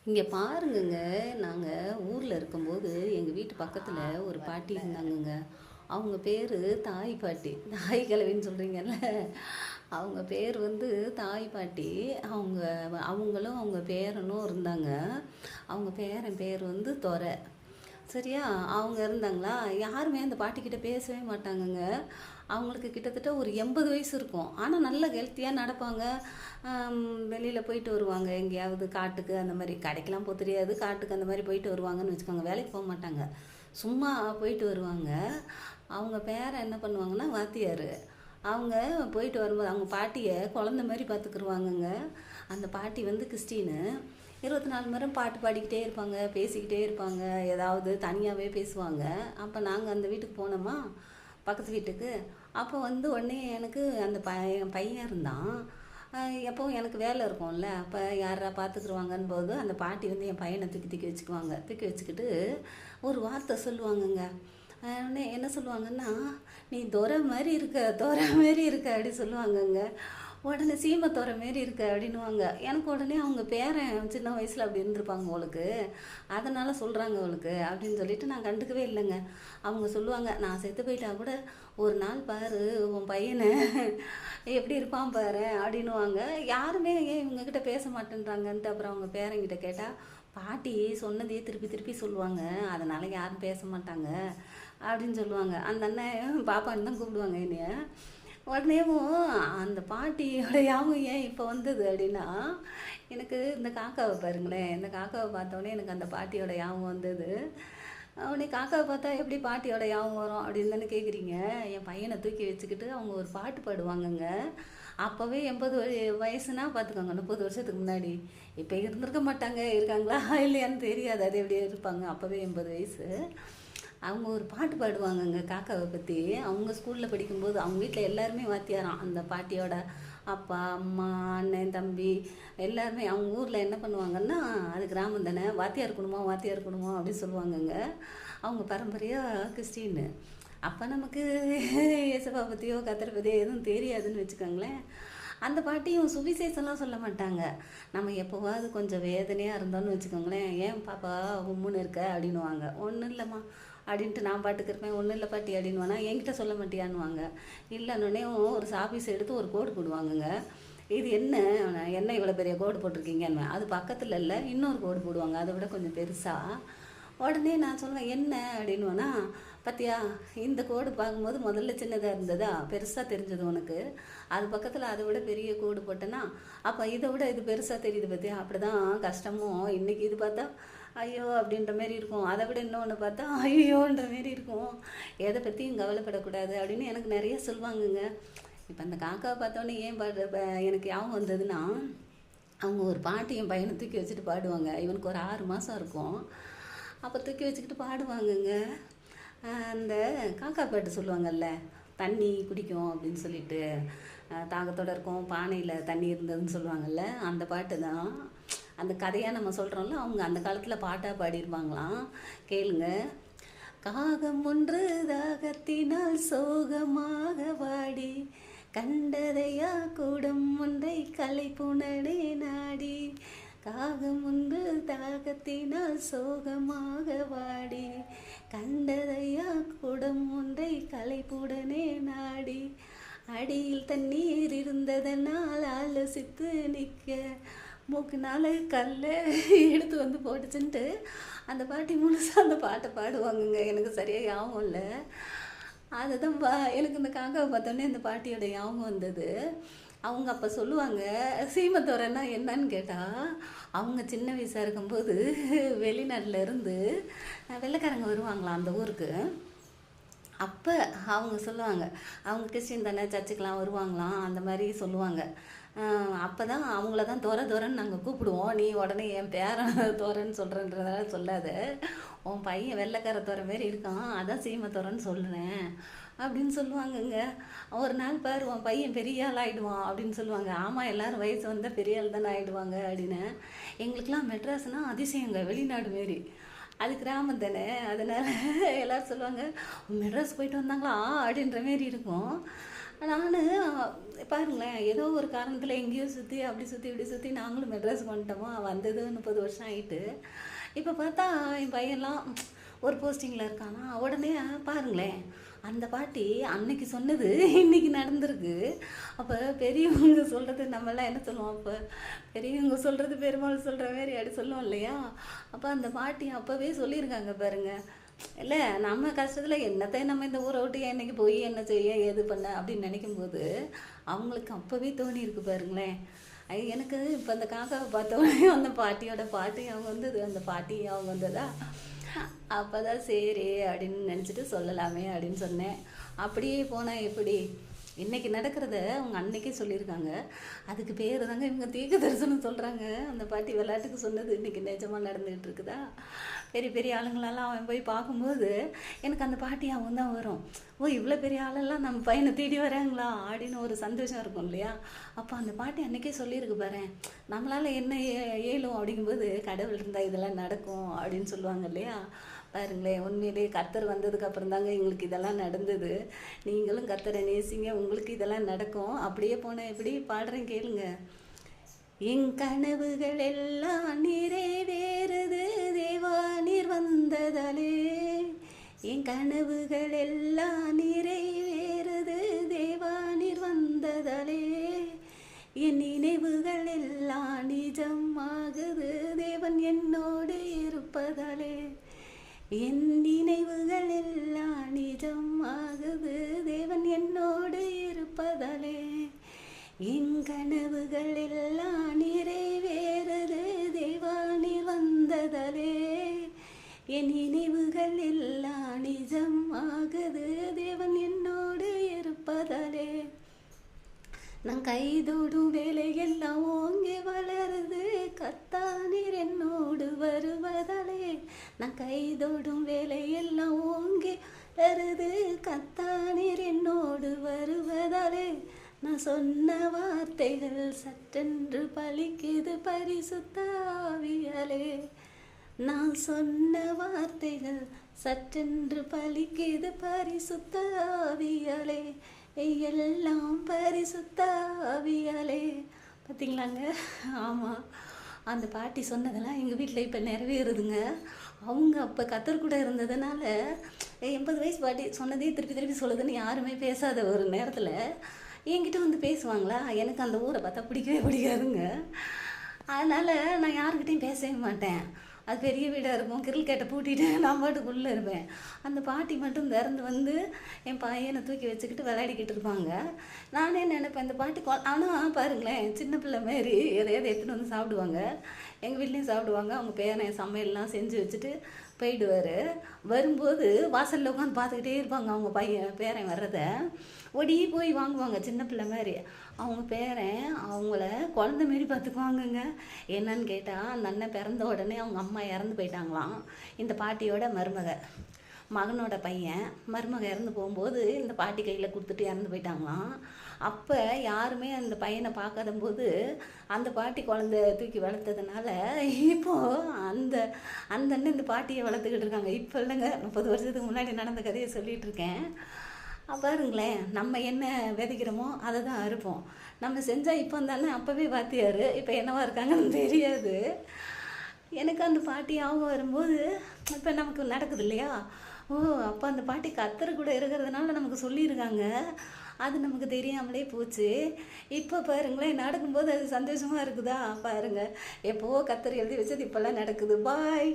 இங்கே பாருங்கங்க. நாங்கள் ஊரில் இருக்கும்போது எங்கள் வீட்டு பக்கத்தில் ஒரு பாட்டி இருந்தாங்கங்க. அவங்க பேர் தாய் பாட்டி. தாய் கிழவின்னு சொல்கிறீங்கல்ல, அவங்க பேர் வந்து தாய் பாட்டி. அவங்க அவங்களும் அவங்க பேரனும் இருந்தாங்க. அவங்க பேரன் பேர் வந்து துரை. சரியா? அவங்க இருந்தாங்களா, யாருமே அந்த பாட்டிக்கிட்ட பேசவே மாட்டாங்கங்க. அவங்களுக்கு கிட்டத்தட்ட ஒரு 80 வயசு இருக்கும். ஆனால் நல்ல ஹெல்த்தியாக நடப்பாங்க. வெளியில் போயிட்டு வருவாங்க, எங்கேயாவது காட்டுக்கு அந்த மாதிரி. கடைக்கெலாம் போக தெரியாது, காட்டுக்கு அந்த மாதிரி போயிட்டு வருவாங்கன்னு வச்சுக்கோங்க. வேலைக்கு போக மாட்டாங்க, சும்மா போயிட்டு வருவாங்க. அவங்க பேரை என்ன பண்ணுவாங்கன்னா வாத்தியார். அவங்க போயிட்டு வரும்போது அவங்க பாட்டியை குழந்த மாதிரி பார்த்துக்குருவாங்கங்க. அந்த பாட்டி வந்து கிறிஸ்டின்னு. 24 மணி நேரம் பாட்டு பாடிக்கிட்டே இருப்பாங்க, பேசிக்கிட்டே இருப்பாங்க, ஏதாவது தனியாகவே பேசுவாங்க. அப்போ நாங்கள் அந்த வீட்டுக்கு போனோமா, பக்கத்து வீட்டுக்கு. அப்போ வந்து உடனே எனக்கு அந்த என் பையன் இருந்தான். எப்போவும் எனக்கு வேலை இருக்கும்ல, அப்போ யாரா பார்த்துக்குருவாங்கன்னு போது அந்த பாட்டி வந்து என் பையனை தூக்கி தூக்கி வச்சுக்குவாங்க. தூக்கி வச்சுக்கிட்டு ஒரு வார்த்தை சொல்லுவாங்கங்க. உடனே என்ன சொல்லுவாங்கன்னா, நீ துரை மாதிரி இருக்க, துரை மாதிரி இருக்க அப்படி சொல்லுவாங்கங்க. உடனே சீமத்தோரை மாரி இருக்க அப்படின்னுவாங்க. எனக்கு உடனே அவங்க பேரன் சின்ன வயசில் அப்படி இருந்திருப்பாங்க அவளுக்கு, அதனால் சொல்கிறாங்க அவளுக்கு அப்படின்னு சொல்லிட்டு நான் கண்டுக்கவே இல்லைங்க. அவங்க சொல்லுவாங்க, நான் செத்து போயிட்டா கூட ஒரு நாள் பாரு உன் பையனை எப்படி இருப்பான் பாரு அப்படின்னுவாங்க. யாருமே ஏன் இவங்கக்கிட்ட பேச மாட்டேன்றாங்கன்ட்டு அப்புறம் அவங்க பேரங்கிட்ட கேட்டால், பாட்டி சொன்னதையே திருப்பி திருப்பி சொல்லுவாங்க, அதனால் யாரும் பேச மாட்டாங்க அப்படின்னு சொல்லுவாங்க. அந்த அண்ணன் பாப்பான்னு தான் கூப்பிடுவாங்க என்னைய. உடனேவும் அந்த பாட்டியோட ஞாபகம் ஏன் இப்போ வந்தது அப்படின்னா, எனக்கு இந்த காக்காவை பாருங்களேன், இந்த காக்காவை பார்த்தோன்னே எனக்கு அந்த பாட்டியோட ஞாபகம் வந்தது. உடனே காக்காவை பார்த்தா எப்படி பாட்டியோட ஞாபகம் வரும் அப்படின்னு தானே கேட்குறீங்க. என் பையனை தூக்கி வச்சுக்கிட்டு அவங்க ஒரு பாட்டு பாடுவாங்கங்க. அப்போவே 80 வயசுனா பார்த்துக்கோங்க, 30 வருஷத்துக்கு முன்னாடி. இப்போ இருந்திருக்க மாட்டாங்க, இருக்காங்களா இல்லையான்னு தெரியாது, அது எப்படி இருப்பாங்க. அப்போவே 80 வயசு. அவங்க ஒரு பாட்டு பாடுவாங்கங்க காக்காவை பற்றி. அவங்க ஸ்கூலில் படிக்கும்போது அவங்க வீட்டில் எல்லாருமே வாத்தியாராம். அந்த பாட்டியோட அப்பா, அம்மா, அண்ணன், தம்பி எல்லாருமே. அவங்க ஊரில் என்ன பண்ணுவாங்கன்னா, அது கிராமம் தானே, வாத்தியார் குடும்பம் வாத்தியார் குடும்பம் அப்படின்னு சொல்லுவாங்கங்க. அவங்க பரம்பரையாக கிறிஸ்டின்னு. அப்போ நமக்கு இயேசுப்பா பற்றியோ கத்தரை பற்றியோ எதுவும் தெரியாதுன்னு வச்சுக்கோங்களேன். அந்த பாட்டியும் சுவிசேஷம்லாம் சொல்ல மாட்டாங்க. நம்ம எப்போவாவது கொஞ்சம் வேதனையாக இருந்தோன்னு வச்சுக்கோங்களேன், ஏன் பாப்பா உம்முன்னு இருக்க அப்படின்னுவாங்க. ஒன்றும் இல்லைம்மா அப்படின்ட்டு நான் பாட்டுக்கு இருப்பேன். ஒன்றும் இல்லை பாட்டி அப்படின்வானா, என்கிட்ட சொல்ல மாட்டியான்னுவாங்க. இல்லைன்னொடனே ஒரு சாபீஸ் எடுத்து ஒரு கோடு போடுவாங்கங்க. இது என்ன என்ன இவ்வளோ பெரிய கோடு போட்டிருக்கீங்கன்னு. அது பக்கத்தில் இல்லை, இன்னொரு கோடு போடுவாங்க, அதை விட கொஞ்சம் பெருசாக. உடனே நான் சொல்லுவேன், என்ன அப்படின்னுவேனா, பார்த்தியா இந்த கோடு பார்க்கும்போது முதல்ல சின்னதாக இருந்ததா, பெருசாக தெரிஞ்சது உனக்கு. அது பக்கத்தில் அதை விட பெரிய கோடு போட்டேன்னா, அப்போ இதை விட இது பெருசாக தெரியுது பார்த்தியா. அப்படி தான் கஷ்டமும். இன்றைக்கி இது பார்த்தா ஐயோ அப்படின்ற மாரி இருக்கும், அதை விட இன்னொன்று பார்த்தா ஐயோன்ற மாரி இருக்கும். எதை பற்றியும் கவலைப்படக்கூடாது அப்படின்னு எனக்கு நிறைய சொல்லுவாங்கங்க. இப்போ அந்த காக்காவை பார்த்தோன்னே ஏன் எனக்கு ஞாபகம் வந்ததுன்னா, அவங்க ஒரு பாட்டு என் பையனை தூக்கி வச்சுட்டு பாடுவாங்க. இவனுக்கு ஒரு 6 மாதம் இருக்கும். அப்போ தூக்கி வச்சுக்கிட்டு பாடுவாங்கங்க. அந்த காக்கா பாட்டு சொல்லுவாங்கல்ல, தண்ணி குடிக்கும் அப்படின்னு சொல்லிட்டு, தாகத்தோடு இருக்கும், பானையில் தண்ணி இருந்ததுன்னு சொல்லுவாங்கள்ல, அந்த பாட்டு தான். அந்த கதையாக நம்ம சொல்கிறோம்ல, அவங்க அந்த காலத்தில் பாட்டாக பாடியிருப்பாங்களாம். கேளுங்க. காகம் ஒன்று தாகத்தினால் சோகமாக வாடி, கண்டதையா கூடம் ஒன்றை களைப்புணனே நாடி. காகம் ஒன்று தாகத்தினால் சோகமாக வாடி, கண்டதையா கூடம் ஒன்றை களைப்புடனே நாடி. அடியில் தண்ணீர் இருந்ததனால் ஆலோசித்து நிற்க, மூக்குனால கல் எடுத்து வந்து போட்டுச்சுன்ட்டு அந்த பாட்டி முழுசாக அந்த பாட்டை பாடுவாங்கங்க. எனக்கு சரியாக ஞாபகம் இல்லை. அதுதான் எனக்கு இந்த காக்காவை பார்த்தோன்னே அந்த பாட்டியோட ஞாபகம் வந்தது. அவங்க அப்போ சொல்லுவாங்க, சீமத்தோரைன்னா என்னன்னு கேட்டால், அவங்க சின்ன வயசாக இருக்கும்போது வெளிநாட்டில் இருந்து வெள்ளைக்காரங்க வருவாங்களாம் அந்த ஊருக்கு. அப்போ அவங்க சொல்லுவாங்க, அவங்க கிறிஸ்டின் தானே, சர்ச்சுக்கெலாம் வருவாங்களாம், அந்த மாதிரி சொல்லுவாங்க. அப்போ தான் அவங்கள தான் துரைன்னு நாங்கள் கூப்பிடுவோம். நீ உடனே என் பேரன் துரைன்னு சொல்கிறன்றதால சொல்லாத, உன் பையன் வெள்ளைக்கார துறை மாரி இருக்கான், அதான் சீமத்தோரைன்னு சொல்கிறேன் அப்படின்னு சொல்லுவாங்கங்க. ஒரு நாள் பாரு உன் பையன் பெரிய ஆள் ஆகிடுவான் அப்படின்னு சொல்லுவாங்க. ஆமாம், எல்லோரும் வயசு வந்தால் பெரிய ஆள் தானே ஆகிடுவாங்க அப்படின்னு. எங்களுக்கெலாம் மெட்ராஸ்னால் அதிசயங்க, வெளிநாடு மாரி. அது கிராமம் தானே, அதனால் எல்லோரும் சொல்லுவாங்க, மெட்ராஸ் போயிட்டு வந்தாங்களா அப்படின்ற மாரி இருக்கும். நான் பாருங்களேன், ஏதோ ஒரு காரணத்தில் எங்கேயோ சுற்றி அப்படி சுற்றி இப்படி சுற்றி நாங்களும் மெட்ராஸுக்கு வந்துட்டோமா. வந்தது 30 வருஷம் ஆயிட்டு. இப்போ பார்த்தா என் பையன்லாம் ஒரு போஸ்டிங்கில் இருக்கானா. உடனே பாருங்களேன், அந்த பாட்டி அன்னைக்கு சொன்னது இன்னைக்கு நடந்திருக்கு. அப்போ பெரியவங்க சொல்கிறது நம்மெல்லாம் என்ன சொல்லுவோம், அப்போ பெரியவங்க சொல்கிறது பெருமாள் சொல்கிற மாதிரி அப்படி சொல்லுவோம் இல்லையா. அப்போ அந்த பாட்டி அப்போவே சொல்லியிருக்காங்க பாருங்க. இல்லை, நம்ம கஷ்டத்தில் என்னத்தை நம்ம இந்த ஊரை விட்டு என்னைக்கு போய் என்ன செய்ய ஏது பண்ண அப்படின்னு நினைக்கும்போது அவங்களுக்கு அப்போவே தோணியிருக்கு பாருங்களேன். எனக்கு இப்போ அந்த காக்காவை பார்த்தோன்னே அந்த பாட்டியோட பாட்டி அவங்க வந்தது, அந்த பாட்டி அவங்க வந்ததா. அப்போ தான் சரி அப்படின்னு நினச்சிட்டு சொல்லலாமே அப்படின்னு சொன்னேன். அப்படியே போனால் எப்படி, இன்றைக்கி நடக்கிறத அவங்க அன்னைக்கே சொல்லியிருக்காங்க. அதுக்கு பேர் தாங்க இவங்க தீர்க்க தரிசனம் சொல்கிறாங்க. அந்த பாட்டி விளையாட்டுக்கு சொன்னது இன்றைக்கி நிஜமாக நடந்துகிட்டு இருக்குதா. பெரிய பெரிய ஆளுங்களெல்லாம் அவன் போய் பார்க்கும்போது எனக்கு அந்த பாட்டி அவங்க தான் வரும். ஓ, இவ்வளோ பெரிய ஆளெல்லாம் நம்ம பையனை தேடி வராங்களா அப்படின்னு ஒரு சந்தோஷம் இருக்கும் இல்லையா. அப்போ அந்த பாட்டி அன்றைக்கே சொல்லியிருக்கு பாரு, நம்மளால் என்ன ஏழும் அப்படிங்கும்போது கடவுள் இருந்தால் இதெல்லாம் நடக்கும் அப்படின்னு சொல்லுவாங்க இல்லையா. பாருங்களேன், உண்மையிலேயே கர்த்தர் வந்ததுக்கு அப்புறம் தாங்க எங்களுக்கு இதெல்லாம் நடந்தது. நீங்களும் கர்த்தரை நேசிங்க, உங்களுக்கு இதெல்லாம் நடக்கும். அப்படியே போனால் எப்படி பாடுறேன் கேளுங்க. என் கனவுகள் எல்லாம் நிறைவேறுது தேவா நீர் வந்ததாலே. என் கனவுகள் எல்லாம் நிறைவேறுது தேவா நீர் வந்ததாலே. என் நினைவுகள் எல்லாம் நிஜமாகுது தேவன் என்னோடு இருப்பதாலே. என் நினைவுகள் எல்லாம் நிஜமாகுது தேவன் என்னோடு இருப்பதாலே. என் கனவுகள் எல்லாம் நிறைவேறுது தேவா நீர் வந்ததாலே. என் நினைவுகள் எல்லாம் நிஜமாகுது தேவன் என்னோடு இருப்பதாலே. நான் கைதோடும் வேலையெல்லாம் ஓங்கி வளருது கர்த்தா நீர் என்னோடு வருவதாலே. நான் கைதோடும் வேலையெல்லாம் ஓங்கி வருது கர்த்தா நீர் என்னோடு வருவதாலே. நான் சொன்ன வார்த்தைகள் சட்டென்று பலிக்குது பரிசுத்த ஆவியாலே. நான் சொன்ன வார்த்தைகள் சட்டென்று பலிக்குது பரிசுத்த ஆவியாலே. எல்லாம் பரிசுத்த ஆவியாலே. பார்த்தீங்களாங்க. ஆமாம், அந்த பாட்டி சொன்னதெல்லாம் எங்கள் வீட்டில் இப்போ நிறைவேறுதுங்க. அவங்க அப்போ கத்தர் கூட இருந்ததுனால 80 வயசு பாட்டி சொன்னதே திருப்பி திருப்பி சொல்லுதுன்னு யாருமே பேசாத ஒரு நேரத்தில் என்கிட்ட வந்து பேசுவாங்களா. எனக்கு அந்த ஊரை பார்த்தா பிடிக்கவே பிடிக்காதுங்க. அதனால் நான் யாருக்கிட்டையும் பேசவே மாட்டேன். அது பெரிய வீடாக இருக்கும், கிரில் கேட்டை பூட்டிட்டு நான் பாட்டுக்குள்ளே இருப்பேன். அந்த பாட்டி மட்டும் திறந்து வந்து என் பையனை தூக்கி வச்சுக்கிட்டு விளையாடிக்கிட்டு இருப்பாங்க. நானே நினைப்பேன் இந்த பாட்டி ஆனால் பாருங்களேன், சின்ன பிள்ளை மாரி எதையாவது எடுத்துகிட்டு வந்து சாப்பிடுவாங்க. எங்கள் வீட்லேயும் சாப்பிடுவாங்க. அவங்க பேரன் சமையல்லாம் செஞ்சு வச்சுட்டு போயிடுவார். வரும்போது வாசலில் உட்காந்து பார்த்துக்கிட்டே இருப்பாங்க. அவங்க பேரன் வர்றதை ஓடி போய் வாங்குவாங்க சின்ன பிள்ளை மாதிரி. அவங்க பேரன் அவங்கள குழந்த மாரி பார்த்துக்குவாங்கங்க. என்னன்னு கேட்டால், அந்த அண்ணன் பிறந்த உடனே அவங்க அம்மா இறந்து போயிட்டாங்களாம். இந்த பாட்டியோட மகனோட பையன் மருமக இறந்து போகும்போது இந்த பாட்டி கையில் கொடுத்துட்டு இறந்து போயிட்டாங்களாம். அப்போ யாருமே அந்த பையனை பார்க்காத போது அந்த பாட்டி குழந்தை தூக்கி வளர்த்ததுனால இப்போது அந்த அண்ணன் இந்த பாட்டியை வளர்த்துக்கிட்டு இருக்காங்க. இப்போ இல்லைங்க, 30 வருஷத்துக்கு முன்னாடி நடந்த கதையை சொல்லிகிட்டு இருக்கேன். பாருங்களேன், நம்ம என்ன விதைக்கிறோமோ அதை தான் அறுப்போம். நம்ம செஞ்சால் இப்போ தானே அப்போவே வாத்தியார், இப்போ என்னவா இருக்காங்கன்னு தெரியாது. எனக்கு அந்த பாட்டி அவங்க வரும்போது இப்போ நமக்கு நடக்குது இல்லையா. ஓ, அப்போ அந்த பாட்டி கத்தர் கூட இருக்கிறதுனால நமக்கு சொல்லியிருக்காங்க. அது நமக்கு தெரியாமலே போச்சு. இப்போ பாருங்களேன், நடக்கும்போது அது சந்தோஷமாக இருக்குதா. பாருங்கள், எப்போவோ கத்தர் எழுதி வச்சது இப்போல்லாம் நடக்குது. பாய்.